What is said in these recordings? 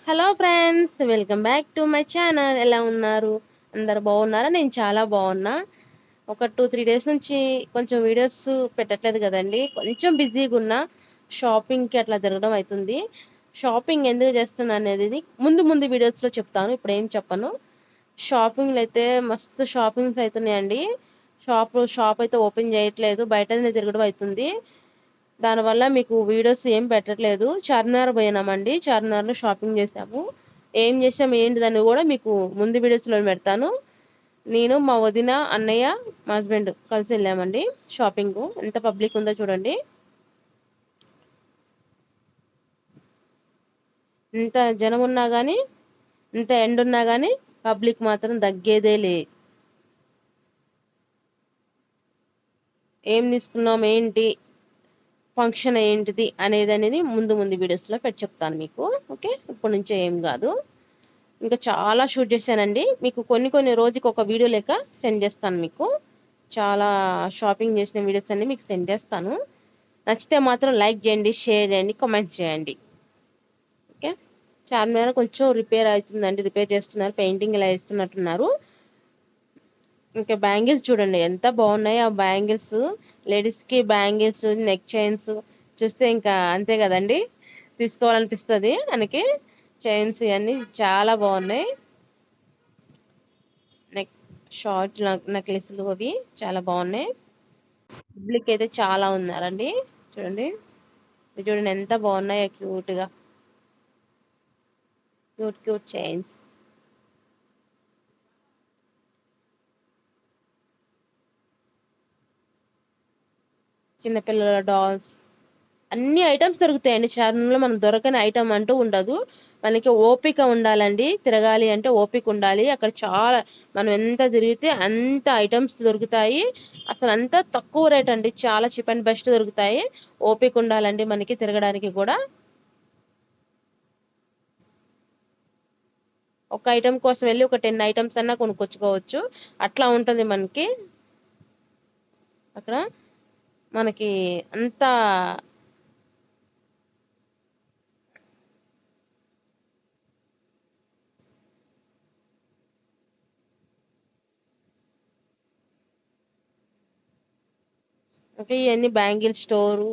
Hello friends, welcome back to my channel. ఎలా ఉన్నారు? అందరు బాగున్నారా? నేను చాలా బాగున్నా. ఒక 2-3 డేస్ నుంచి కొంచెం వీడియోస్ పెట్టట్లేదు కదండి. కొంచెం బిజీగా ఉన్నా. షాపింగ్కి అట్లా తిరగడం అవుతుంది. షాపింగ్ ఎందుకు చేస్తున్నా అనేది ముందు ముందు వీడియోస్లో చెప్తాను, ఇప్పుడు ఏం చెప్పను. షాపింగ్లు అయితే మస్తు షాపింగ్స్ అవుతున్నాయండి. షాప్ అయితే ఓపెన్ చేయట్లేదు, బయటనే తిరగడం అవుతుంది. దానివల్ల మీకు వీడియోస్ ఏం పెట్టట్లేదు. చార్మినార్ పోయినామండి, చార్మినార్లో షాపింగ్ చేసాము. ఏం చేసాము ఏంటి దాన్ని కూడా మీకు ముందు వీడియోస్లో పెడతాను. నేను, మా వదిన, అన్నయ్య, మా హస్బెండ్ కలిసి వెళ్ళామండి షాపింగ్. ఎంత పబ్లిక్ ఉందో చూడండి. ఇంత జనం ఉన్నా కానీ, ఇంత ఎండ ఉన్నా కానీ పబ్లిక్ మాత్రం తగ్గేదే లే. ఏం తీసుకున్నాం ఏంటి, ఫంక్షన్ ఏంటిది అనేది ముందు వీడియోస్లో పెట్టి చెప్తాను మీకు. ఓకే, ఇప్పటి నుంచే ఏం కాదు. ఇంకా చాలా షూట్ చేశానండి. మీకు కొన్ని రోజుకి ఒక వీడియో లెక్క సెండ్ చేస్తాను మీకు. చాలా షాపింగ్ చేసిన వీడియోస్ అన్ని మీకు సెండ్ చేస్తాను. నచ్చితే మాత్రం లైక్ చేయండి, షేర్ చేయండి, కామెంట్స్ చేయండి. ఓకే, చార్మినార్ కొంచెం రిపేర్ అవుతుందండి, రిపేర్ చేస్తున్నారు, పెయింటింగ్ ఇలా వేస్తున్నట్టున్నారు. ఇంకా బ్యాంగిల్స్ చూడండి ఎంత బాగున్నాయి ఆ బ్యాంగిల్స్. లేడీస్కి బ్యాంగిల్స్, నెక్ చైన్స్ చూస్తే ఇంకా అంతే కదండి, తీసుకోవాలనిపిస్తుంది. మనకి చైన్స్ ఇవన్నీ చాలా బాగున్నాయి. నెక్ షార్ట్ నెక్లెస్లు అవి చాలా బాగున్నాయి. పబ్లిక్ అయితే చాలా ఉన్నారండి. చూడండి, ఇది చూడండి ఎంత బాగున్నాయో, క్యూట్ చైన్స్. చిన్నపిల్లల డాల్స్, అన్ని ఐటమ్స్ దొరుకుతాయండి చార్మినార్లో. మనం దొరకని ఐటమ్ అంటూ ఉండదు. మనకి ఓపిక ఉండాలండి, తిరగాలి అంటే ఓపిక ఉండాలి. అక్కడ చాలా, మనం ఎంత తిరిగితే అంత ఐటమ్స్ దొరుకుతాయి. అసలు అంత తక్కువ రేట్ అండి, చాలా చీప్ అండ్ బెస్ట్ దొరుకుతాయి. ఓపిక ఉండాలండి మనకి తిరగడానికి కూడా. ఒక ఐటమ్ కోసం వెళ్ళి ఒక 10 ఐటమ్స్ అన్నా కొనుక్కొచ్చుకోవచ్చు. అట్లా ఉంటుంది మనకి అక్కడ. మనకి అంత ఓకే. ఇవన్నీ బ్యాంగిల్ స్టోరు,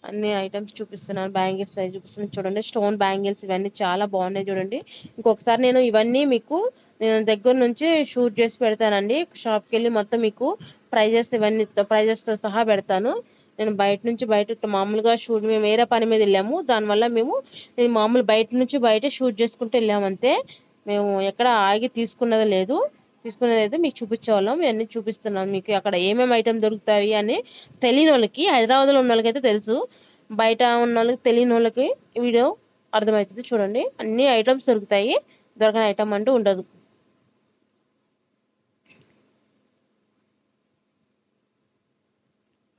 అన్ని ఐటమ్స్ చూపిస్తున్నాను. బ్యాంగిల్స్ అవి చూపిస్తున్నాను చూడండి. స్టోన్ బ్యాంగిల్స్ ఇవన్నీ చాలా బాగున్నాయి చూడండి. ఇంకొకసారి నేను ఇవన్నీ మీకు నేను దగ్గర నుంచి షూట్ చేసి పెడతానండి. షాప్కి వెళ్ళి మొత్తం మీకు ప్రైజెస్ ఇవన్నీ ప్రైజెస్తో సహా పెడతాను. నేను బయట మామూలుగా షూట్, మేము వేరే పని మీద వెళ్ళాము, దానివల్ల నేను మామూలు బయట షూట్ చేసుకుంటూ వెళ్ళాము అంతే. మేము ఎక్కడ ఆగి తీసుకున్నది అయితే మీకు చూపించేవాళ్ళం. ఇవన్నీ చూపిస్తున్నాం మీకు. అక్కడ ఏమేమి ఐటమ్ దొరుకుతాయి అని తెలియని వాళ్ళకి, హైదరాబాద్లో ఉన్న వాళ్ళకి అయితే తెలుసు, బయట ఉన్న వాళ్ళకి తెలియని వాళ్ళకి వీడియో అర్థమవుతుంది. చూడండి, అన్ని ఐటమ్స్ దొరుకుతాయి, దొరకని ఐటమ్ అంటూ ఉండదు.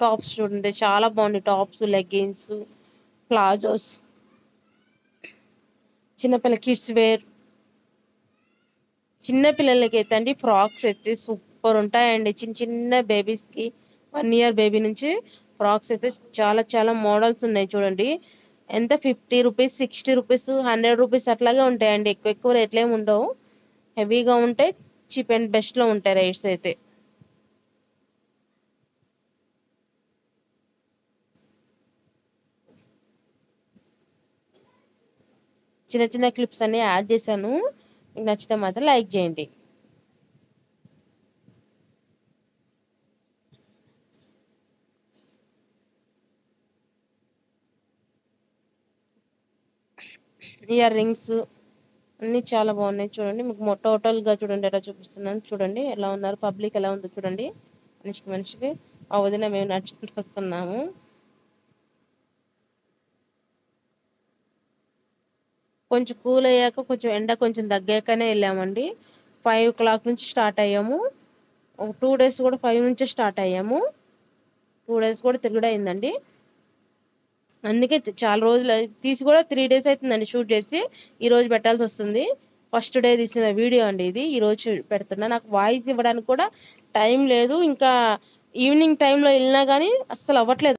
టాప్స్ చూడండి చాలా బాగున్నాయి. టాప్స్, లెగ్గిన్స్, ప్లాజోస్, చిన్నపిల్ల కిడ్స్ వేర్. చిన్న పిల్లలకి అయితే అండి ఫ్రాక్స్ అయితే సూపర్ ఉంటాయండి. చిన్న చిన్న బేబీస్కి, 1 ఇయర్ బేబీ నుంచి ఫ్రాక్స్ అయితే చాలా చాలా మోడల్స్ ఉన్నాయి చూడండి. ఎంత 50 రూపీస్, 60 రూపీస్, 100 రూపీస్ అట్లాగే ఉంటాయండి. ఎక్కువ రేట్లు ఏమి ఉండవు, హెవీగా ఉంటాయి, చీప్ అండ్ బెస్ట్లో ఉంటాయి రేట్స్ అయితే. చిన్న చిన్న క్లిప్స్ అన్ని యాడ్ చేశాను, మీకు నచ్చితే మాత్రం లైక్ చేయండి. ఇయర్ రింగ్స్ అన్ని చాలా బాగున్నాయి చూడండి. మీకు టోటల్గా చూడండి ఎలా చూపిస్తున్నాను. చూడండి ఎలా ఉన్నారు, పబ్లిక్ ఎలా ఉందో చూడండి. మనిషికి ఆ వదిన మేము నడుచుకుంటూ వస్తున్నాము. కొంచెం కూల్ అయ్యాక, కొంచెం ఎండ కొంచెం తగ్గాకనే వెళ్ళామండి. 5 o'clock నుంచి స్టార్ట్ అయ్యాము. ఒక 2 days కూడా 5 నుంచే స్టార్ట్ అయ్యాము. 2 days కూడా తిరుగుడు అయిందండి. అందుకే చాలా రోజులు తీసి కూడా 3 days అవుతుందండి షూట్ చేసి. ఈ రోజు పెట్టాల్సి వస్తుంది. ఫస్ట్ డే తీసిన వీడియో అండి ఇది. ఈ రోజు పెడుతున్నా. నాకు వాయిస్ ఇవ్వడానికి కూడా టైం లేదు. ఇంకా ఈవినింగ్ టైంలో వెళ్ళినా కానీ అస్సలు అవ్వట్లేదు.